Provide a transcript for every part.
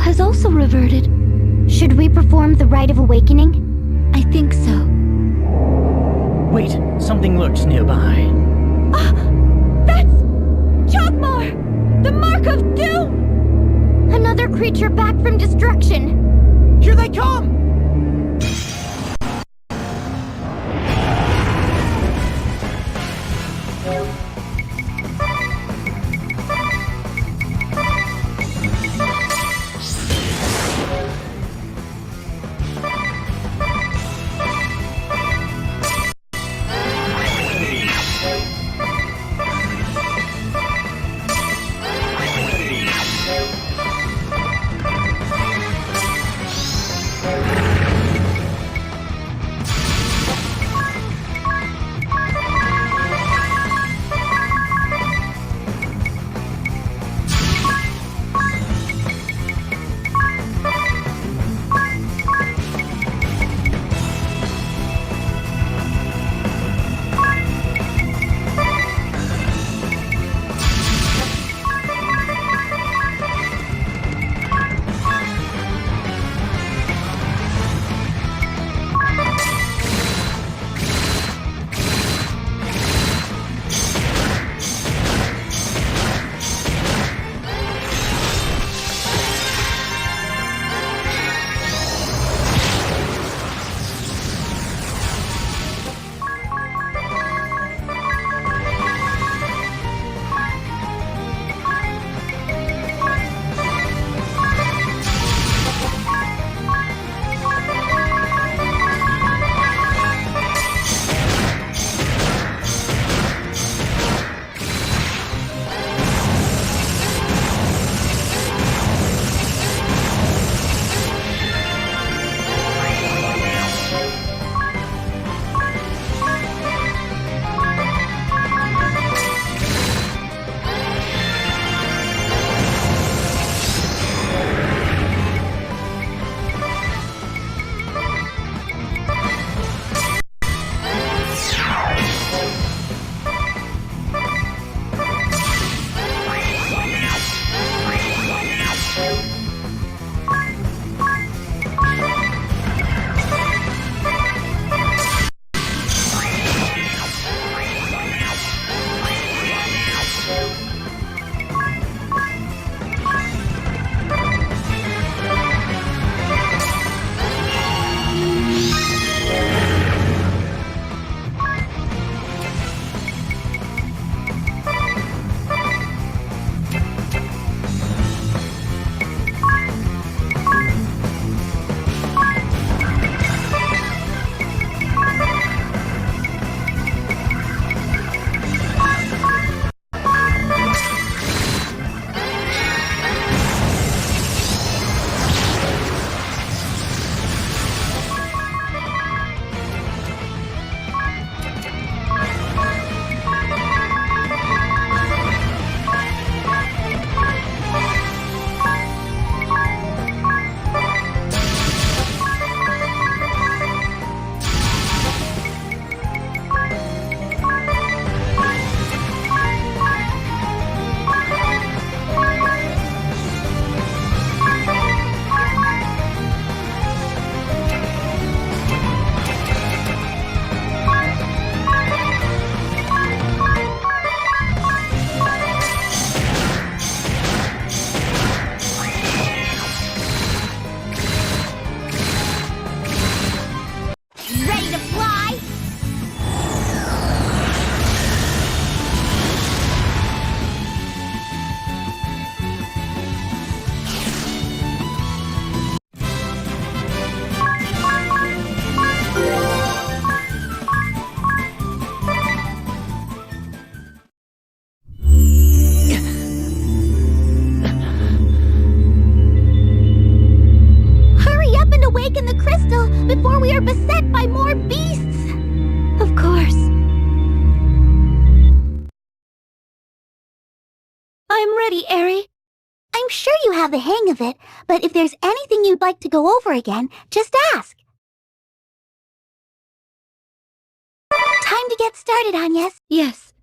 has also reverted. Should we perform the rite of awakening? I think so. Wait, something lurks nearby. That's Chogmar! The Mark of Doom! Another creature back from destruction! Here they come! before we are beset by more beasts! Of course. I'm ready, Eri. I'm sure you have the hang of it, but if there's anything you'd like to go over again, just ask. Time to get started, Agnes. Yes.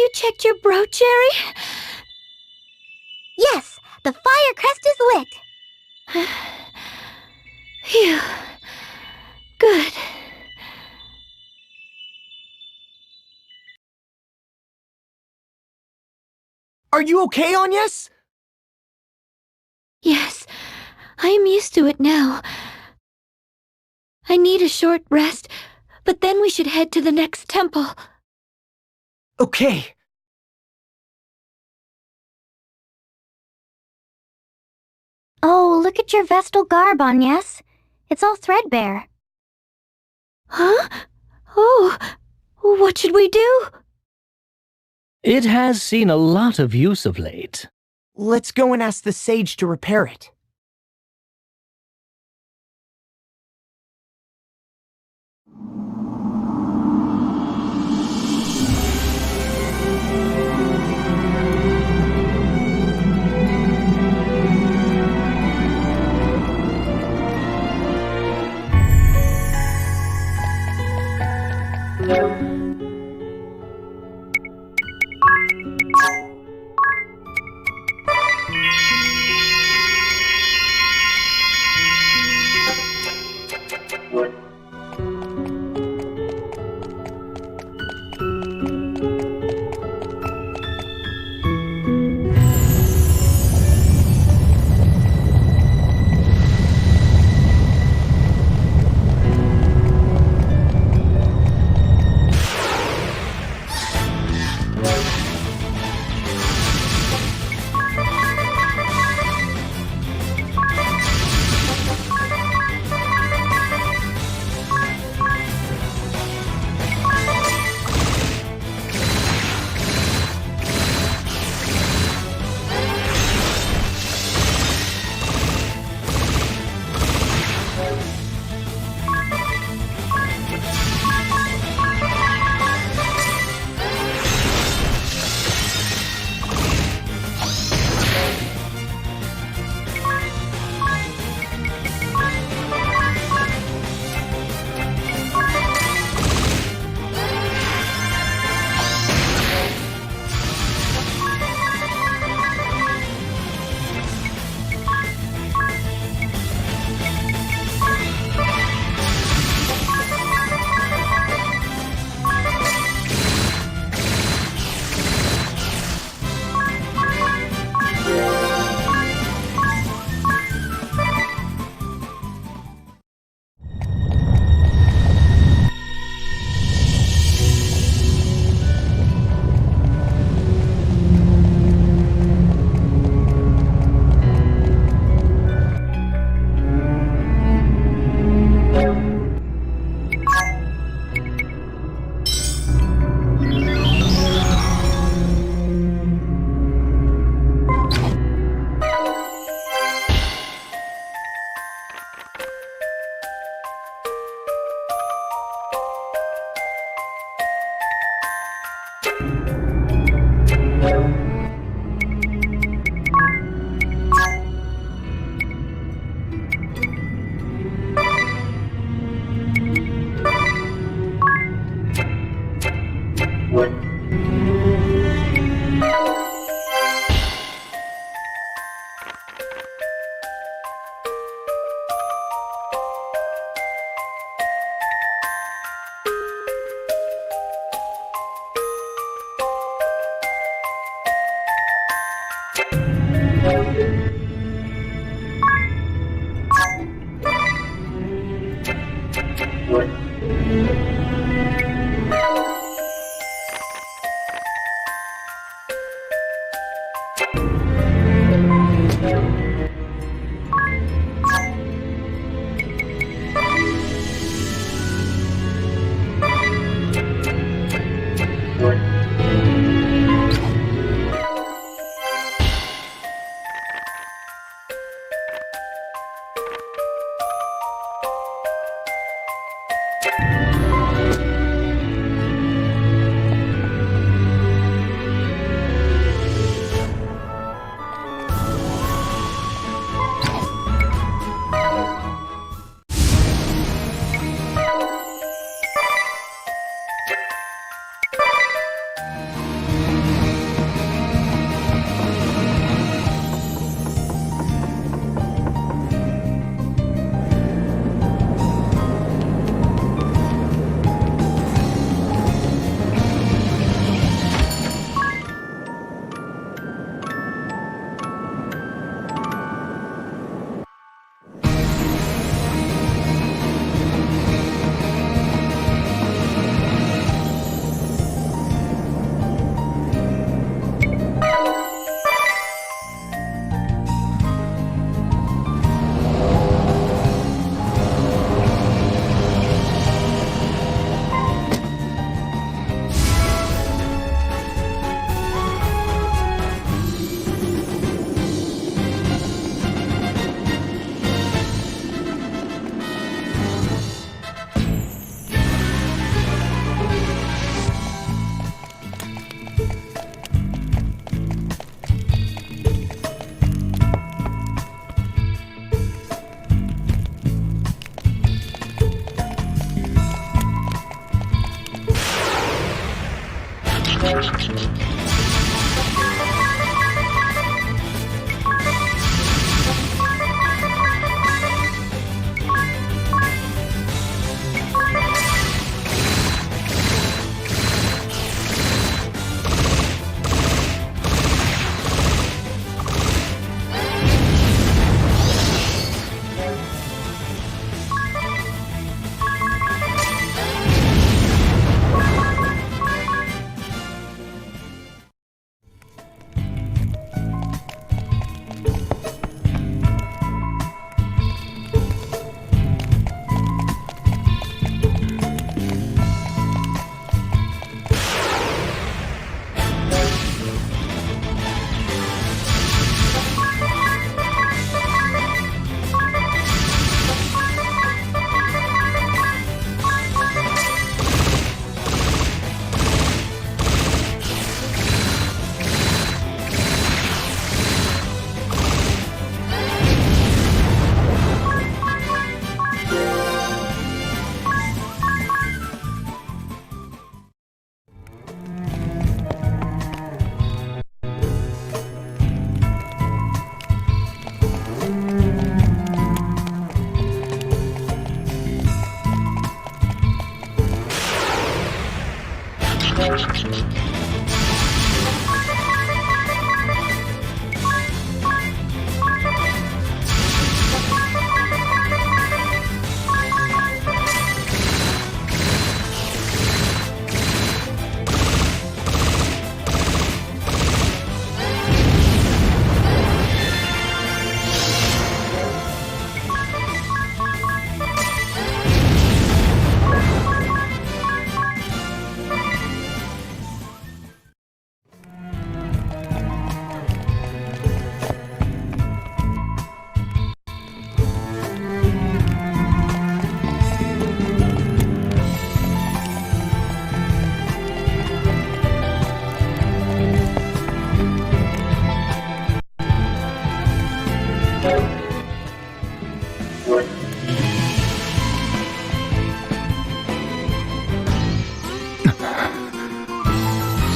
you checked your brooch, Eri? Yes, the fire crest is lit. Phew. Good. Are you okay, Agnes? Yes, I am used to it now. I need a short rest, but then we should head to the next temple. Okay. Oh, look at your Vestal garb, Agnes. It's all threadbare. Huh? Oh, what should we do? It has seen a lot of use of late. Let's go and ask the sage to repair it.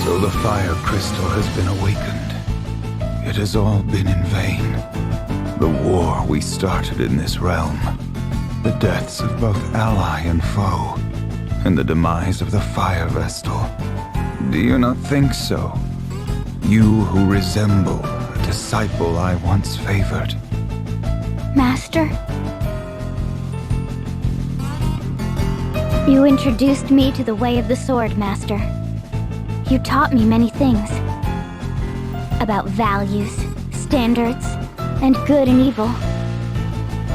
So the fire crystal has been awakened. It has all been in vain. The war we started in this realm, the deaths of both ally and foe, and the demise of the fire vestal. Do you not think so? You who resemble a disciple I once favored. Master? You introduced me to the way of the sword, Master. You taught me many things. About values, standards, and good and evil.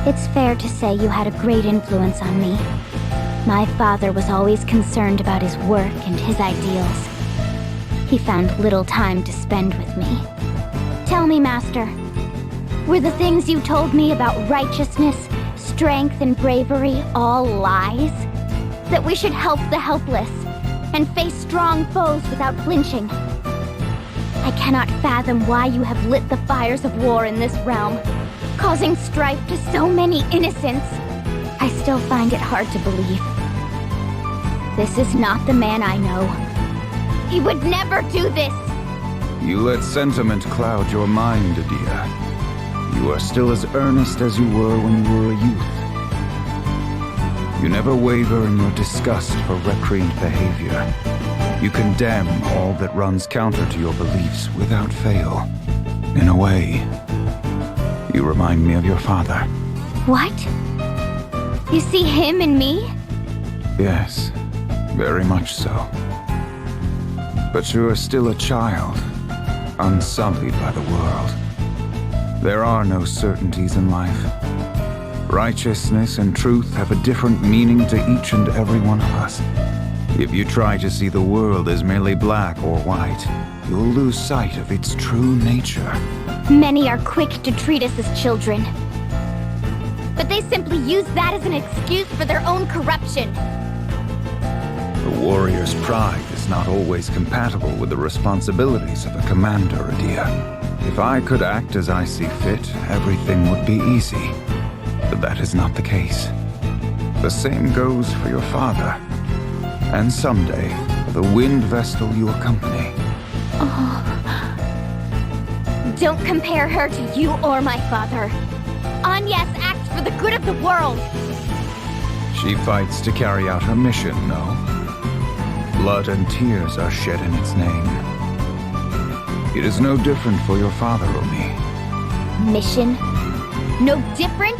It's fair to say you had a great influence on me. My father was always concerned about his work and his ideals. He found little time to spend with me. Tell me, Master, were the things you told me about righteousness, strength, and bravery all lies? That we should help the helpless and face strong foes without flinching? I cannot fathom why you have lit the fires of war in this realm, causing strife to so many innocents. I still find it hard to believe. This is not the man I know. He would never do this! You let sentiment cloud your mind, Adia. You are still as earnest as you were when you were a youth. You never waver in your disgust for recreant behavior. You condemn all that runs counter to your beliefs without fail. In a way, you remind me of your father. What? You see him in me? Yes, very much so. But you are still a child, unsullied by the world. There are no certainties in life. Righteousness and truth have a different meaning to each and every one of us. If you try to see the world as merely black or white, you'll lose sight of its true nature. Many are quick to treat us as children. But they simply use that as an excuse for their own corruption. The warrior's pride is not always compatible with the responsibilities of a commander, Adia. If I could act as I see fit, everything would be easy. But that is not the case. The same goes for your father. And someday, the wind vestal you accompany. Don't compare her to you or my father. Agnes acts for the good of the world. She fights to carry out her mission, no? Blood and tears are shed in its name. It is no different for your father or me. Mission? No different?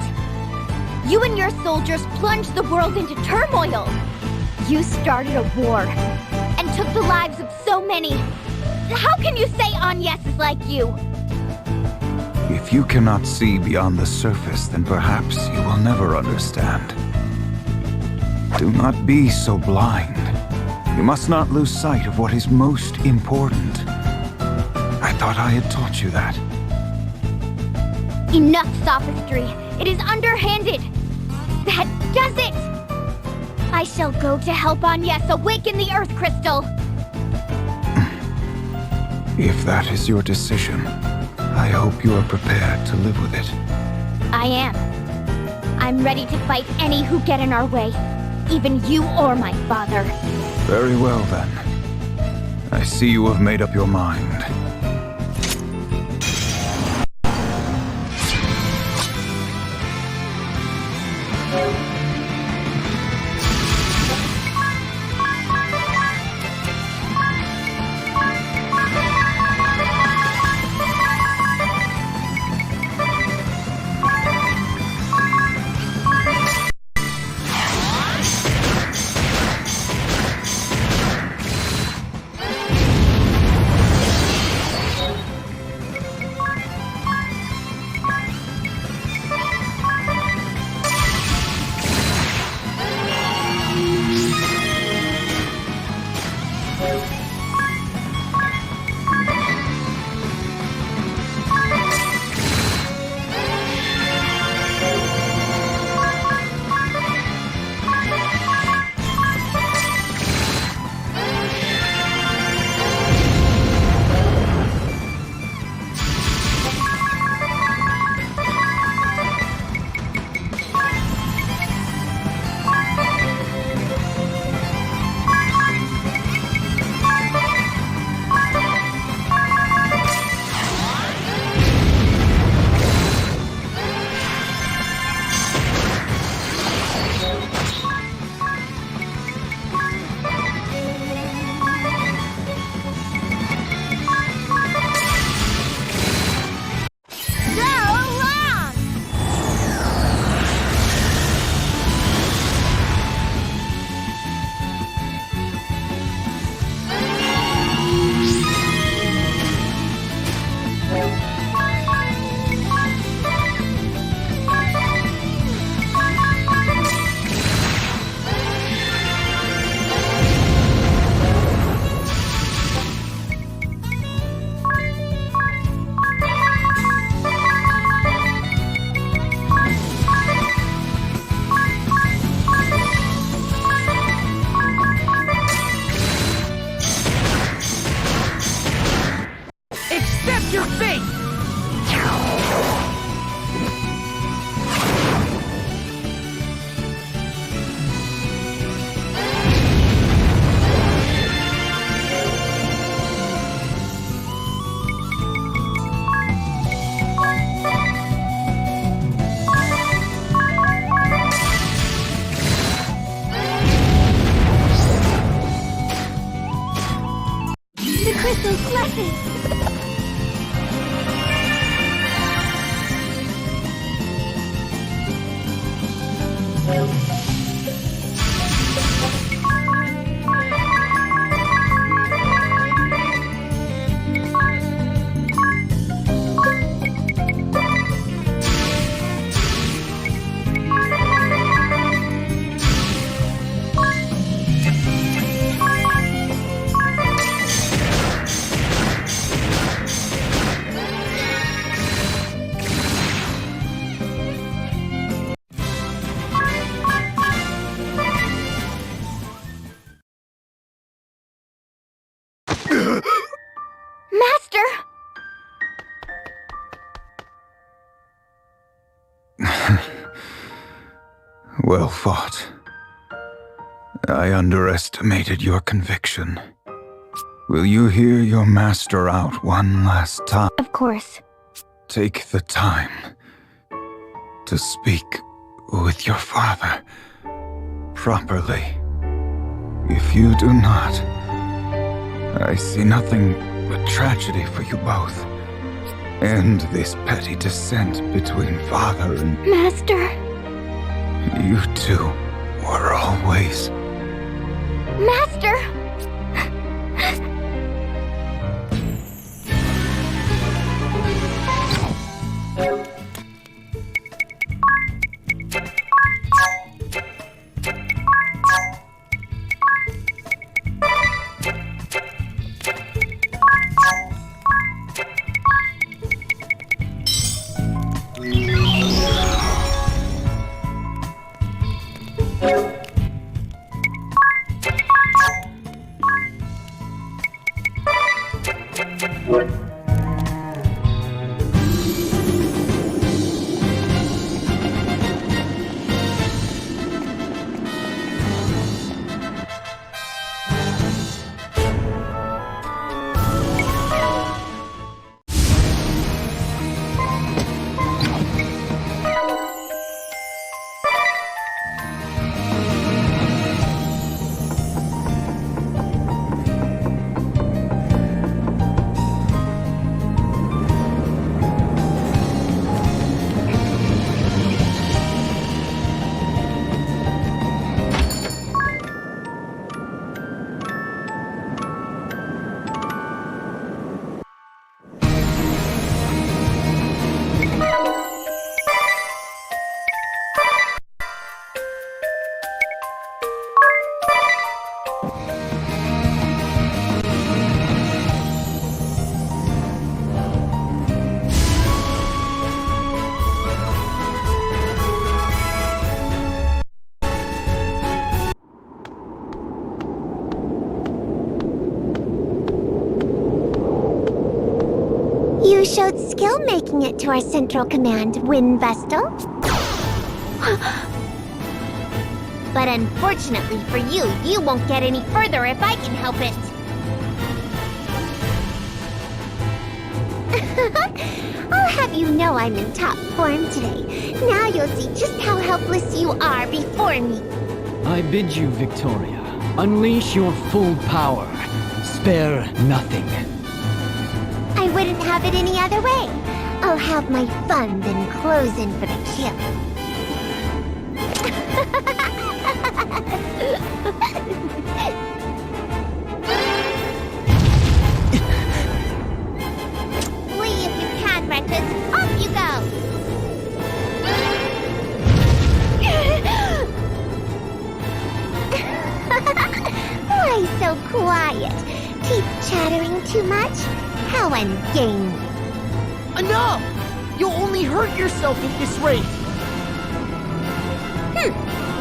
You and your soldiers plunged the world into turmoil. You started a war and took the lives of so many. How can you say Agnes is like you? If you cannot see beyond the surface, then perhaps you will never understand. Do not be so blind. You must not lose sight of what is most important. I thought I had taught you that. Enough sophistry. It is underhanded. That does it. I shall go to help Agnes awaken the Earth Crystal. If that is your decision, I hope you are prepared to live with it. I am. I'm ready to fight any who get in our way. Even you or my father. Very well, then. I see you have made up your mind. Accept your fate! The crystal's blessing. Master! Well fought. I underestimated your conviction. Will you hear your master out one last time? Of course. Take the time to speak with your father properly. If you do not, I see nothing but tragedy for you both. End this petty dissent between father and... Master. You two were always... Master! You showed skill making it to our central command, Wind Vestal. But unfortunately for you, you won't get any further if I can help it. I'll have you know I'm in top form today. Now you'll see just how helpless you are before me. I bid you, Victoria, unleash your full power. Spare nothing. I wouldn't have it any other way. I'll have my fun, then close in for the kill. Flee if you can, Wretches. Off you go! Why so quiet? Teeth chattering too much? How ungainly. Enough! You'll only hurt yourself with this race!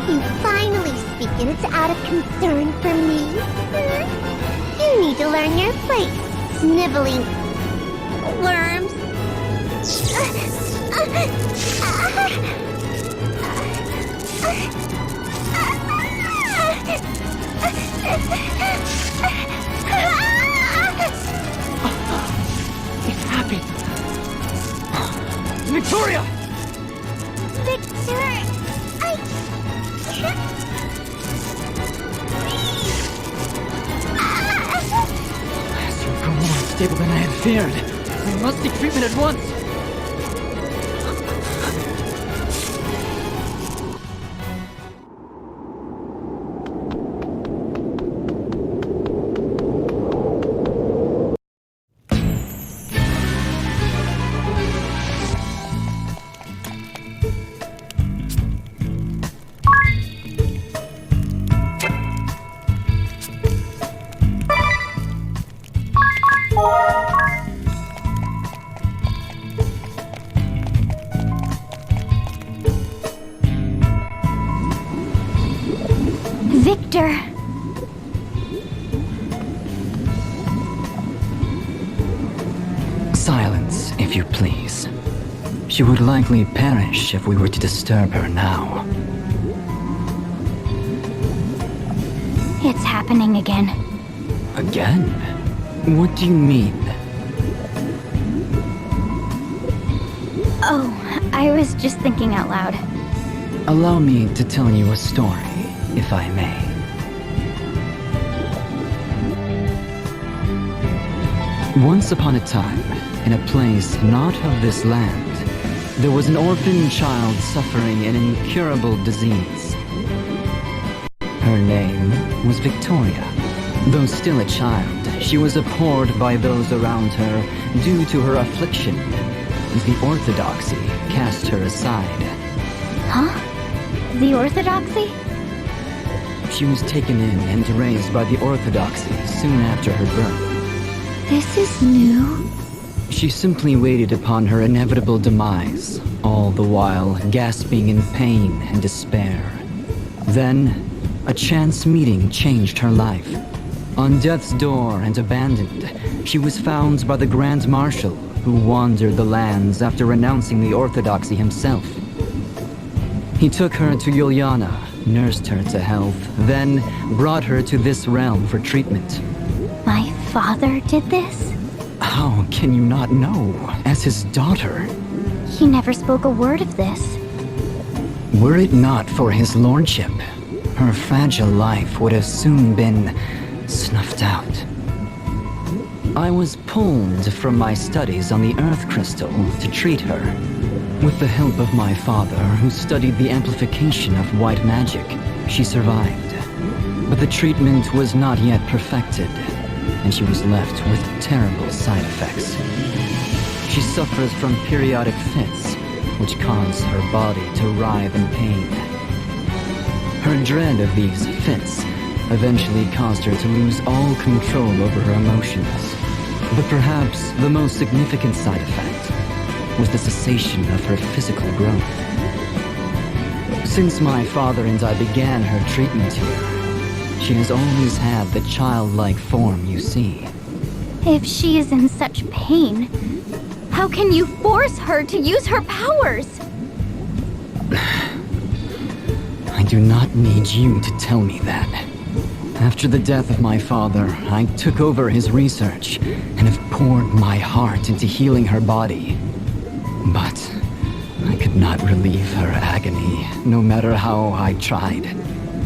You finally speak and it's out of concern for me. You need to learn your place, sniveling worms. It happened! Victoria! Victor, I can't As you grow more unstable than I had feared, we must seek treatment at once. Victor! Silence, if you please. She would likely perish if we were to disturb her now. It's happening again. Again? What do you mean? Oh, I was just thinking out loud. Allow me to tell you a story, if I may. Once upon a time, in a place not of this land, there was an orphan child suffering an incurable disease. Her name was Victoria. Though still a child, she was abhorred by those around her due to her affliction, as the orthodoxy cast her aside. Huh? The Orthodoxy? She was taken in and raised by the orthodoxy soon after her birth. This is new. She simply waited upon her inevitable demise, all the while gasping in pain and despair. Then, a chance meeting changed her life. On death's door and abandoned, she was found by the Grand Marshal, who wandered the lands after renouncing the orthodoxy himself. He took her to Yuliana, nursed her to health, then brought her to this realm for treatment. My father did this? How can you not know, as his daughter? He never spoke a word of this. Were it not for his lordship, her fragile life would have soon been snuffed out. I was pulled from my studies on the Earth Crystal to treat her. With the help of my father, who studied the amplification of white magic, she survived. But the treatment was not yet perfected, and she was left with terrible side effects. She suffers from periodic fits, which cause her body to writhe in pain. Her dread of these fits eventually caused her to lose all control over her emotions. But perhaps the most significant side effect was the cessation of her physical growth. Since my father and I began her treatment here, she has always had the childlike form you see. If she is in such pain, how can you force her to use her powers? I do not need you to tell me that. After the death of my father, I took over his research and have poured my heart into healing her body. But I could not relieve her agony, no matter how I tried.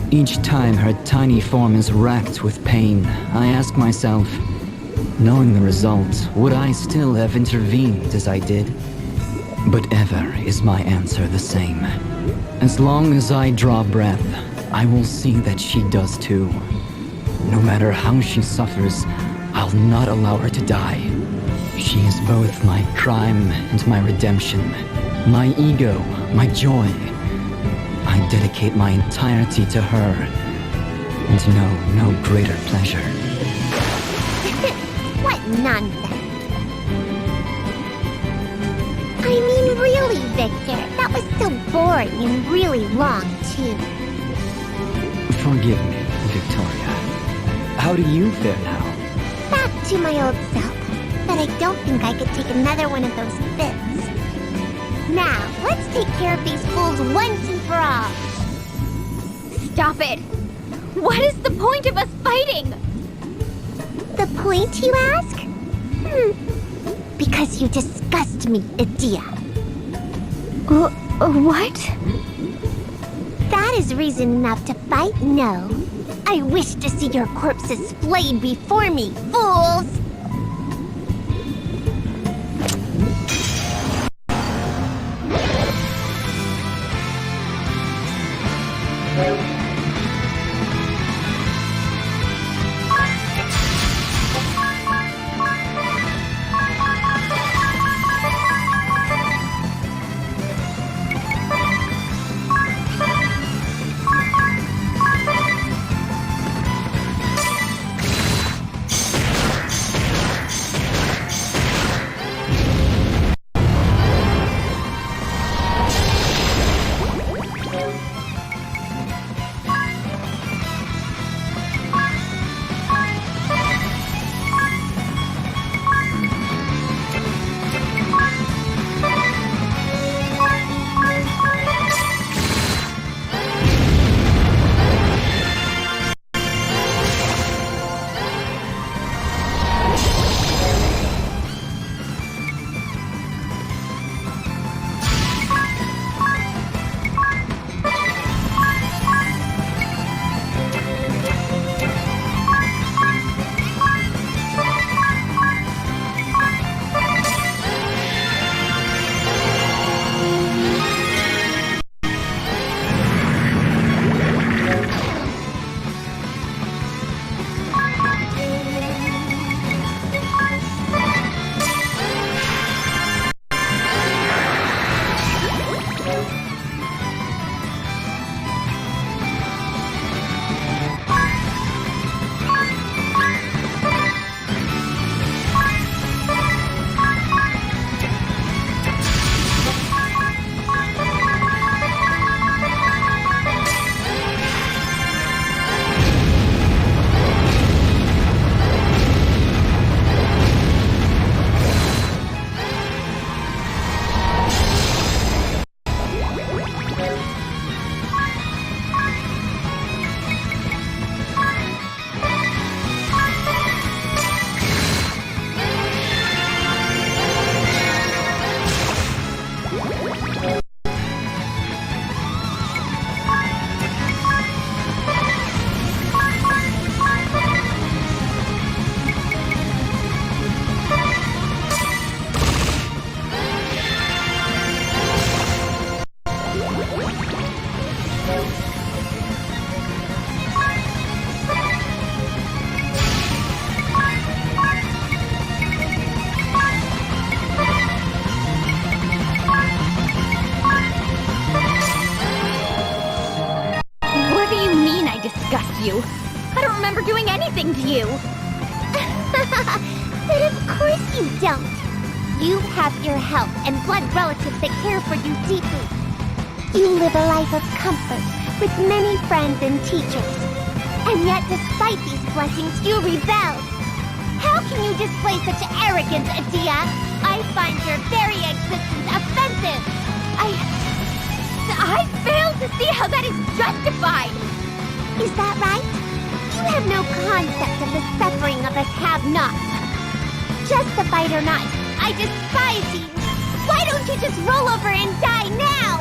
Each time her tiny form is racked with pain, I ask myself, knowing the result, would I still have intervened as I did? But ever is my answer the same. As long as I draw breath, I will see that she does too. No matter how she suffers, I'll not allow her to die. She is both my crime and my redemption, my ego, my joy. I dedicate my entirety to her, and know no greater pleasure. What nonsense. I mean, really, Victor, that was so boring and really long, too. Forgive me, Victoria. How do you fare now? Back to my old self, but I don't think I could take another one of those fits. Now, let's take care of these fools once and for all. Stop it! What is the point of us fighting? The point, you ask? Because you disgust me, Adia. What? That is reason enough to fight, no. I wish to see your corpses flayed before me, fools! you? I don't remember doing anything to you. But of course you don't. You have your health and blood relatives that care for you deeply. You live a life of comfort with many friends and teachers. And yet, despite these blessings, you rebelled. How can you display such arrogance, Adia? I find your very existence offensive. I fail to see how that is justified. Is that right? You have no concept of the suffering of us have-nots. Justified or not, I despise you. Why don't you just roll over and die now?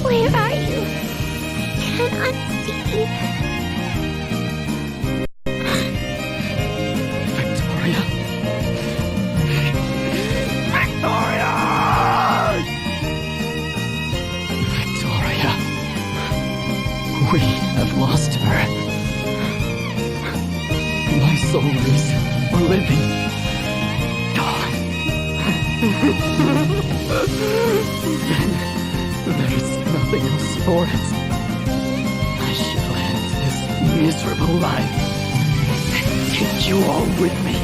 Where are you? I cannot see. Victoria. Victoria! Victoria. We have lost her. My soul is living. Then there's nothing else for it. I shall end this miserable life and take you all with me.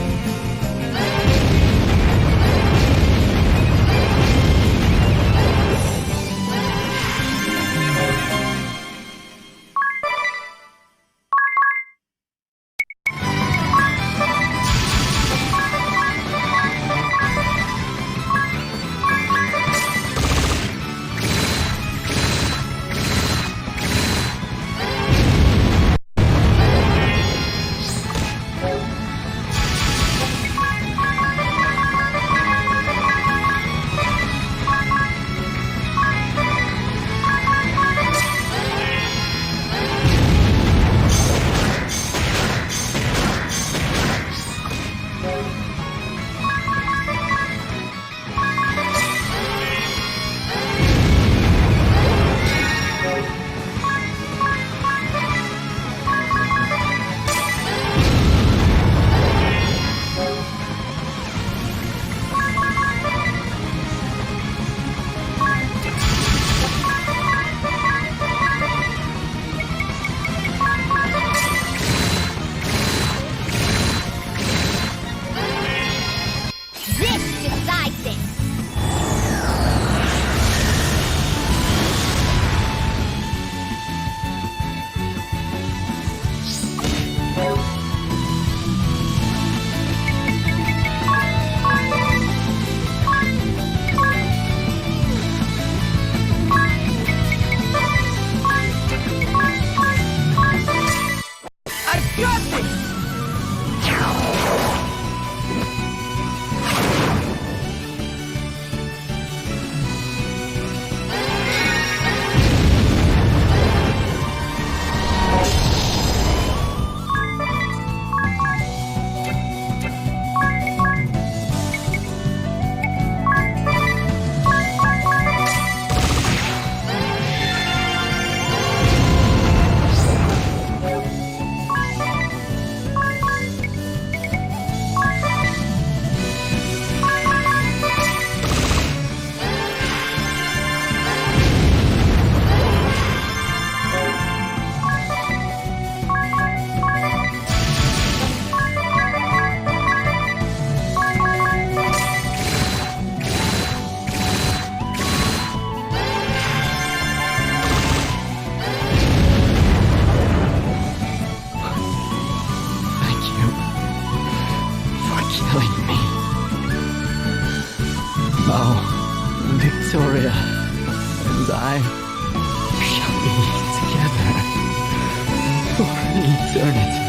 Victoria and I shall be together for eternity.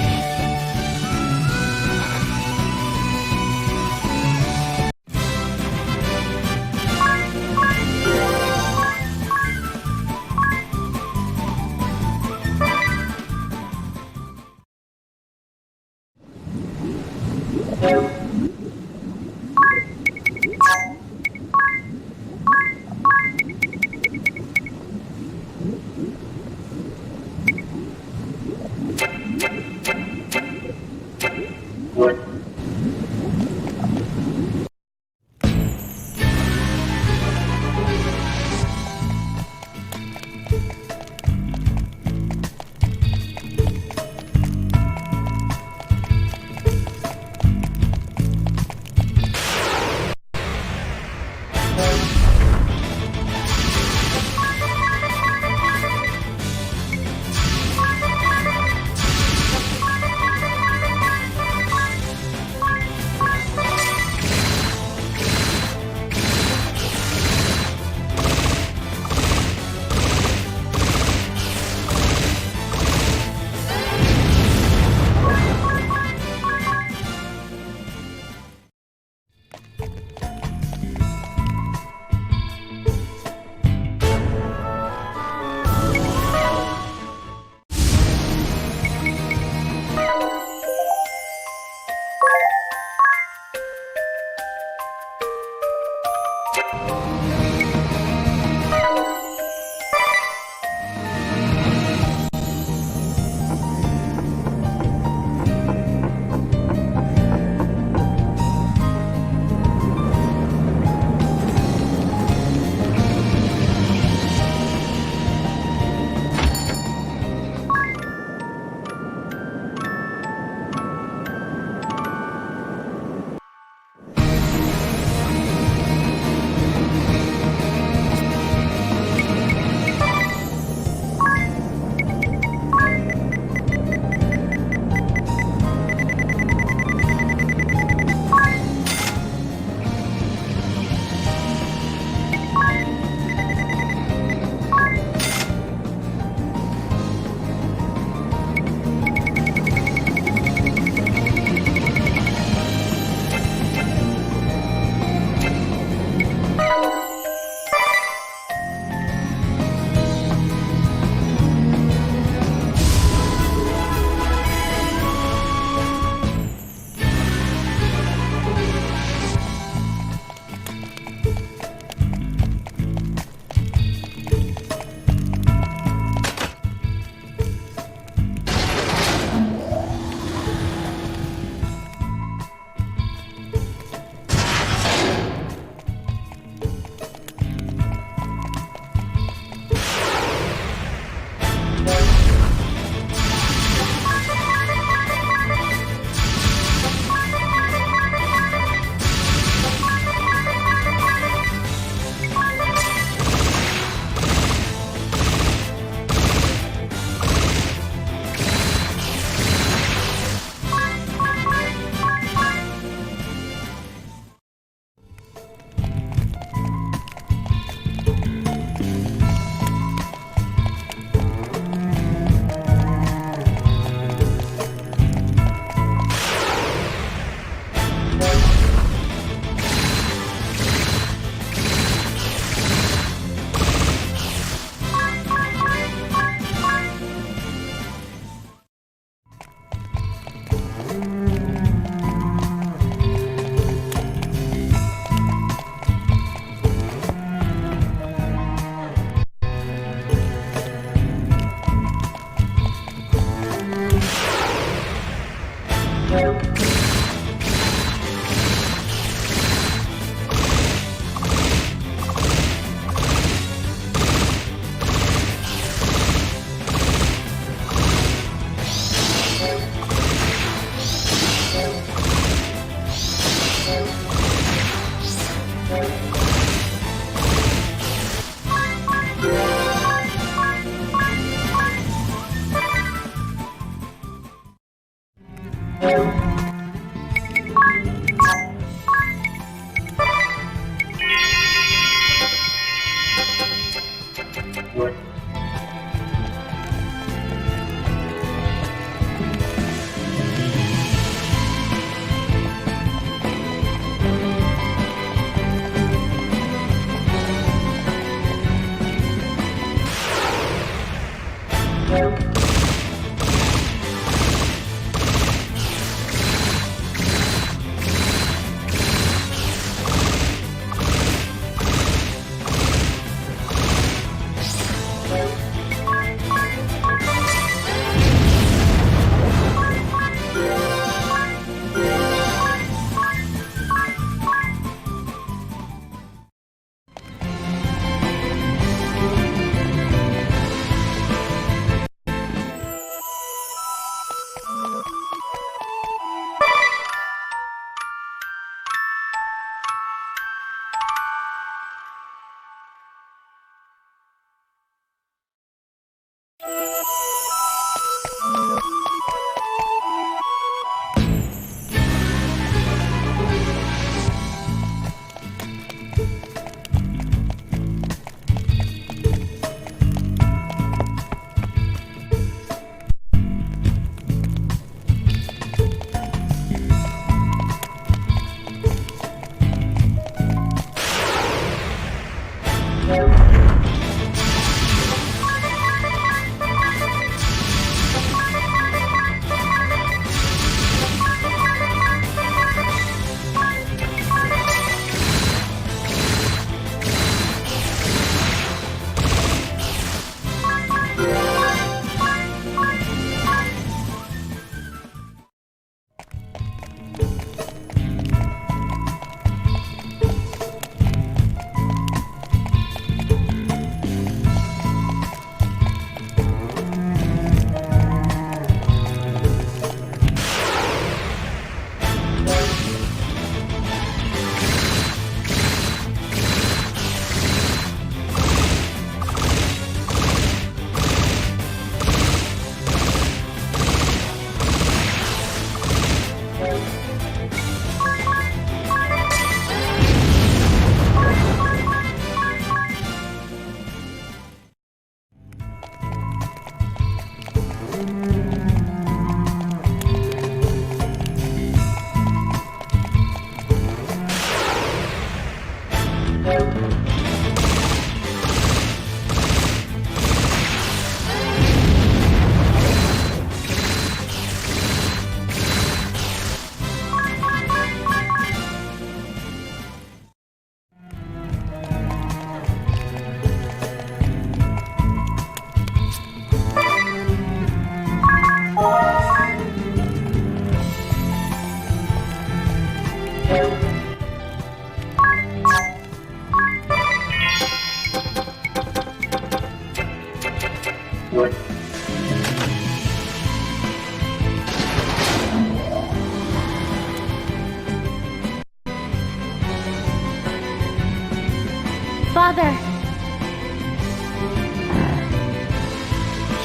Father!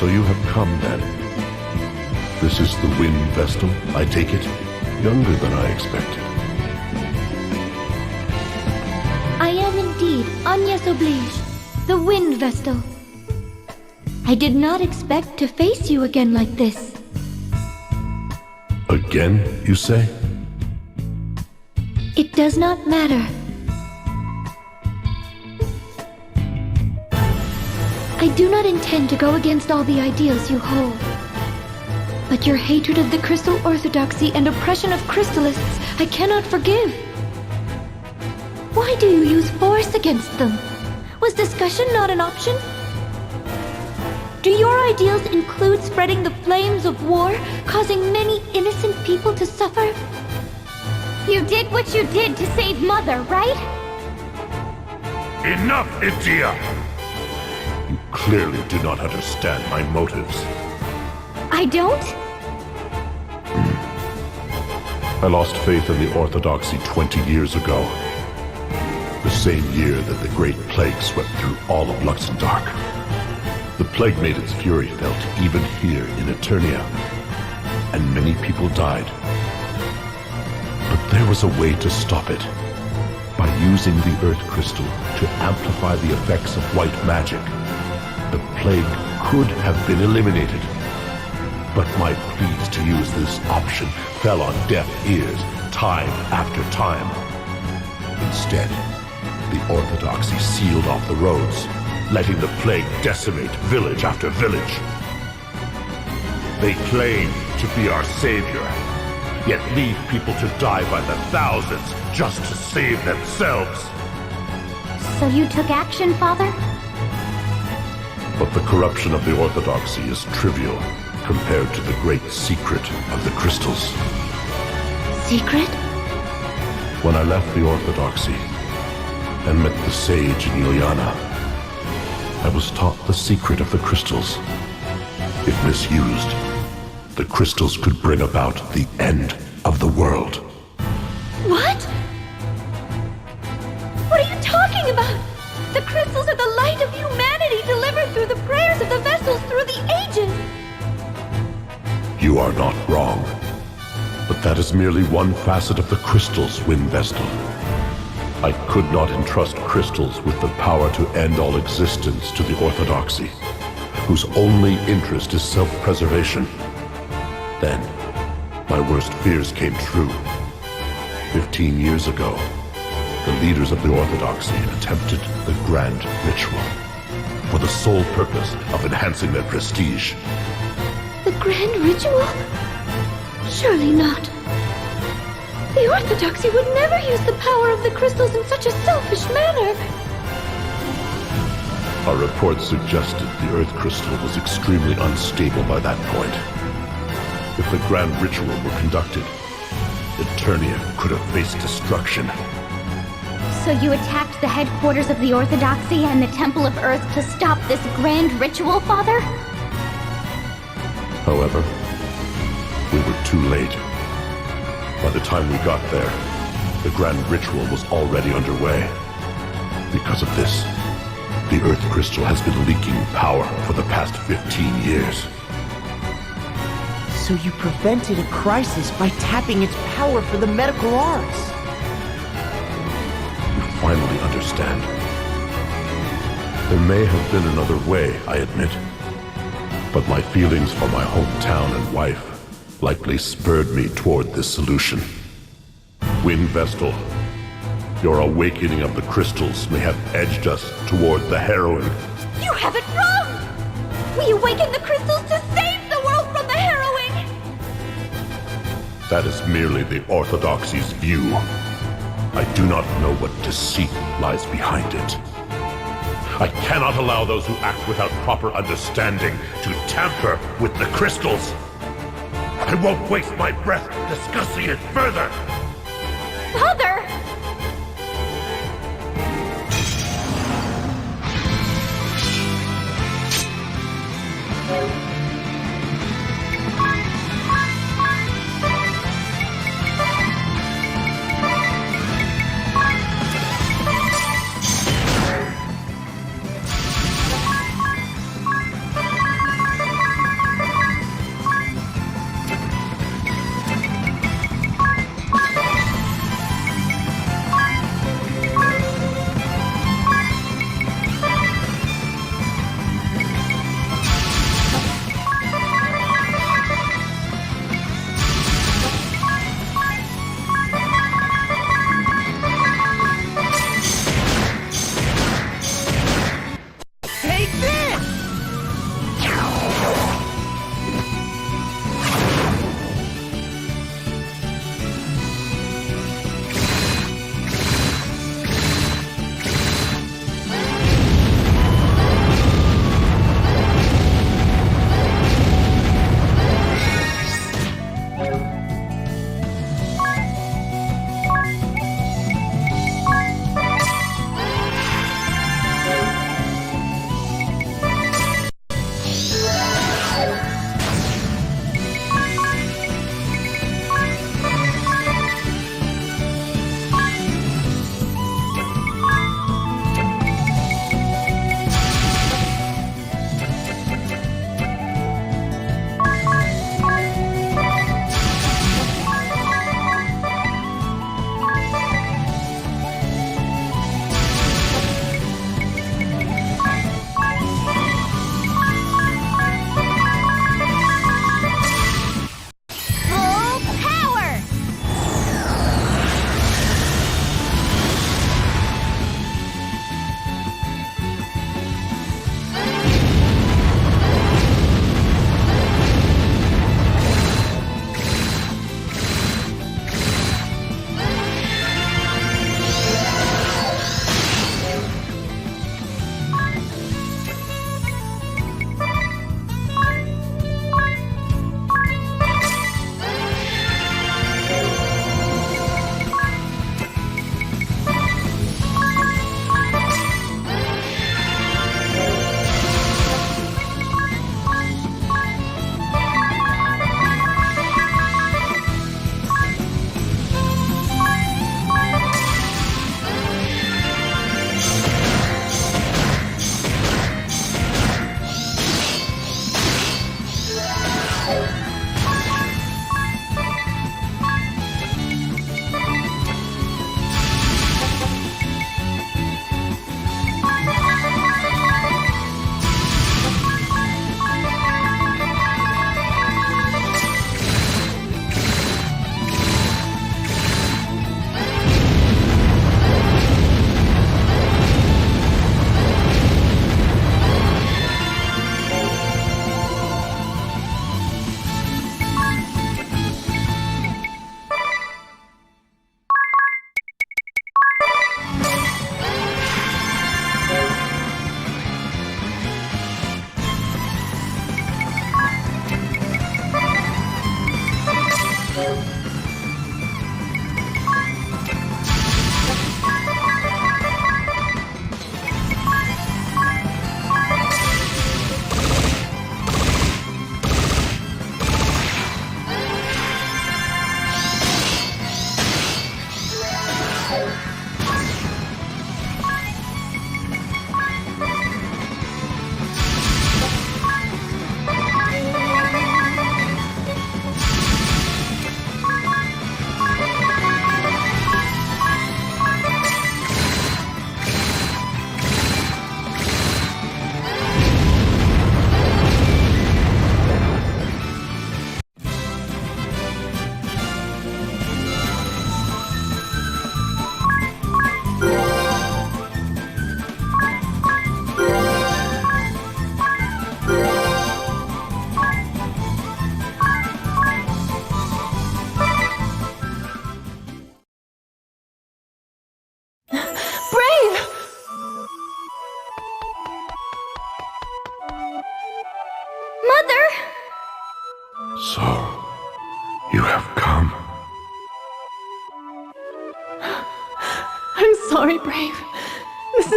So you have come then. This is the Wind Vestal, I take it? Younger than I expected. I am indeed, Agnes Oblige, the Wind Vestal. I did not expect to face you again like this. Again, you say? It does not matter. I do not intend to go against all the ideals you hold. But your hatred of the crystal orthodoxy and oppression of crystallists, I cannot forgive. Why do you use force against them? Was discussion not an option? Do your ideals include spreading the flames of war, causing many innocent people to suffer? You did what you did to save Mother, right? Enough, Idia! You clearly do not understand my motives. I don't? I lost faith in the Orthodoxy 20 years ago. The same year that the Great Plague swept through all of Luxembourg. The plague made its fury felt even here in Eternia, and many people died. But there was a way to stop it. By using the Earth Crystal to amplify the effects of white magic, the plague could have been eliminated. But my pleas to use this option fell on deaf ears time after time. Instead, the Orthodoxy sealed off the roads, letting the plague decimate village after village. They claim to be our savior, yet leave people to die by the thousands just to save themselves. So you took action, Father? But the corruption of the Orthodoxy is trivial compared to the great secret of the crystals. Secret? When I left the Orthodoxy and met the sage in Ilyana, I was taught the secret of the crystals. If misused, the crystals could bring about the end of the world. What? What are you talking about? The crystals are the light of humanity delivered through the prayers of the vessels through the ages. You are not wrong. But that is merely one facet of the crystals, Wind Vestal. I could not entrust crystals with the power to end all existence to the Orthodoxy, whose only interest is self-preservation. Then, my worst fears came true. 15 years ago, the leaders of the Orthodoxy attempted the Grand Ritual for the sole purpose of enhancing their prestige. The Grand Ritual? Surely not. The Orthodoxy would never use the power of the crystals in such a selfish manner. Our reports suggested the Earth Crystal was extremely unstable by that point. If the Grand Ritual were conducted, Eternia could have faced destruction. So you attacked the headquarters of the Orthodoxy and the Temple of Earth to stop this grand ritual, Father? However, we were too late. By the time we got there, the Grand Ritual was already underway. Because of this, the Earth Crystal has been leaking power for the past 15 years. So you prevented a crisis by tapping its power for the medical arts. You finally understand. There may have been another way, I admit. But my feelings for my hometown and wife likely spurred me toward this solution. Wind Vestal, your awakening of the crystals may have edged us toward the heroine. You have it wrong! We awaken the crystals to save the world from the harrowing! That is merely the Orthodoxy's view. I do not know what deceit lies behind it. I cannot allow those who act without proper understanding to tamper with the crystals. I won't waste my breath discussing it further. Father!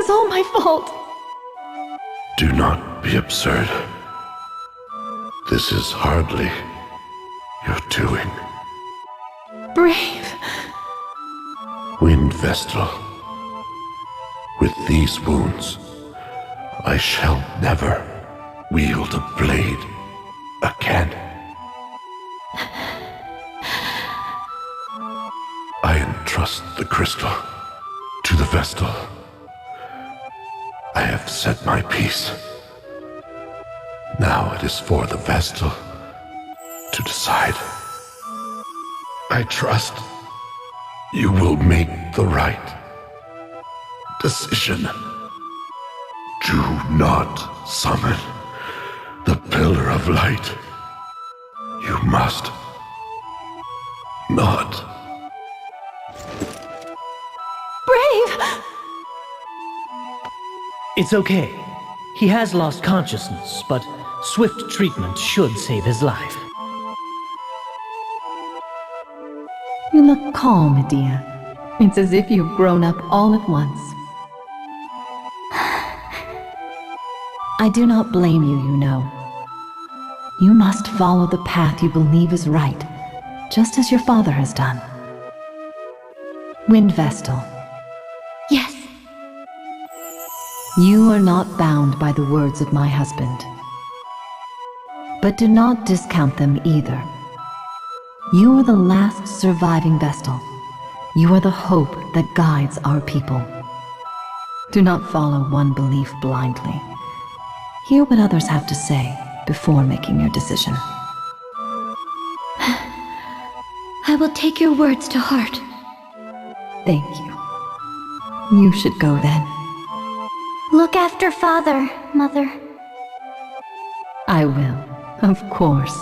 is all my fault. Do not be absurd. This is hardly your doing. Brave. Wind Vestal, with these wounds, I shall never wield a blade again. I entrust the crystal to the Vestal. I have said my piece. Now it is for the Vestal to decide. I trust you will make the right decision. Do not summon the Pillar of Light. You must not. Brave! It's okay. He has lost consciousness, but swift treatment should save his life. You look calm, Medea. It's as if you've grown up all at once. I do not blame you, you know. You must follow the path you believe is right, just as your father has done. Wind Vestal, Yes, you are not bound by the words of my husband. But do not discount them either. You are the last surviving Vestal. You are the hope that guides our people. Do not follow one belief blindly. Hear what others have to say before making your decision. I will take your words to heart. Thank you. You should go then. Look after Father, Mother. I will, of course.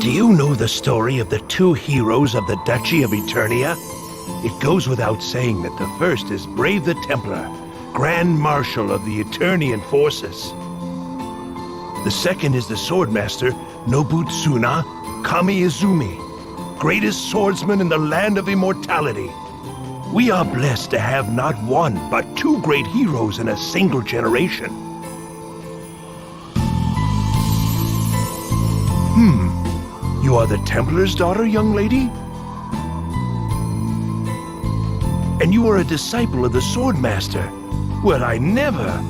Do you know the story of the two heroes of the Duchy of Eternia? It goes without saying that the first is Brave the Templar, Grand Marshal of the Eternian forces. The second is the Swordmaster, Nobutsuna Kami-Izumi, greatest swordsman in the land of immortality. We are blessed to have not one, but two great heroes in a single generation. You are the Templar's daughter, young lady? And you are a disciple of the Swordmaster? Well, I never.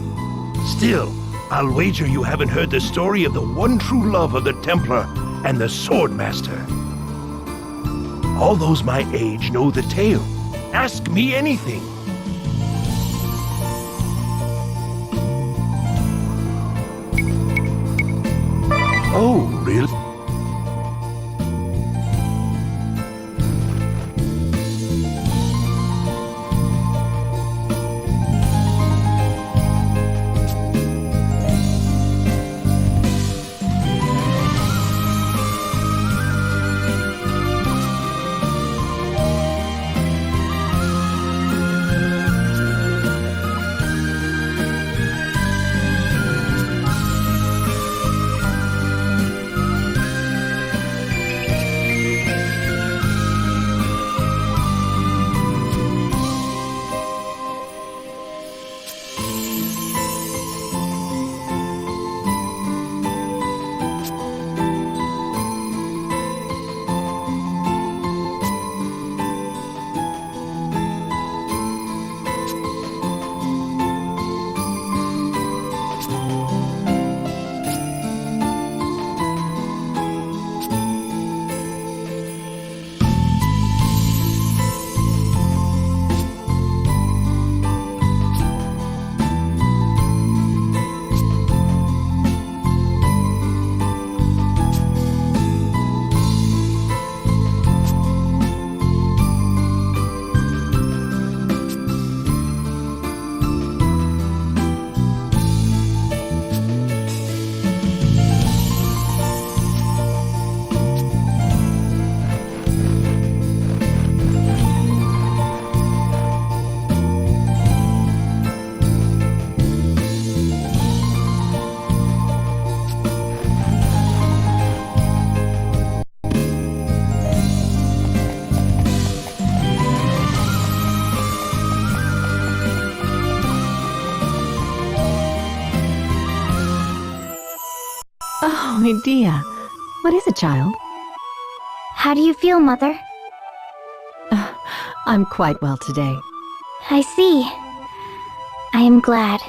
Still, I'll wager you haven't heard the story of the one true love of the Templar and the Swordmaster. All those my age know the tale. Ask me anything. Oh, really? idea. What is it, child? How do you feel, Mother? I'm quite well today. I see. I am glad.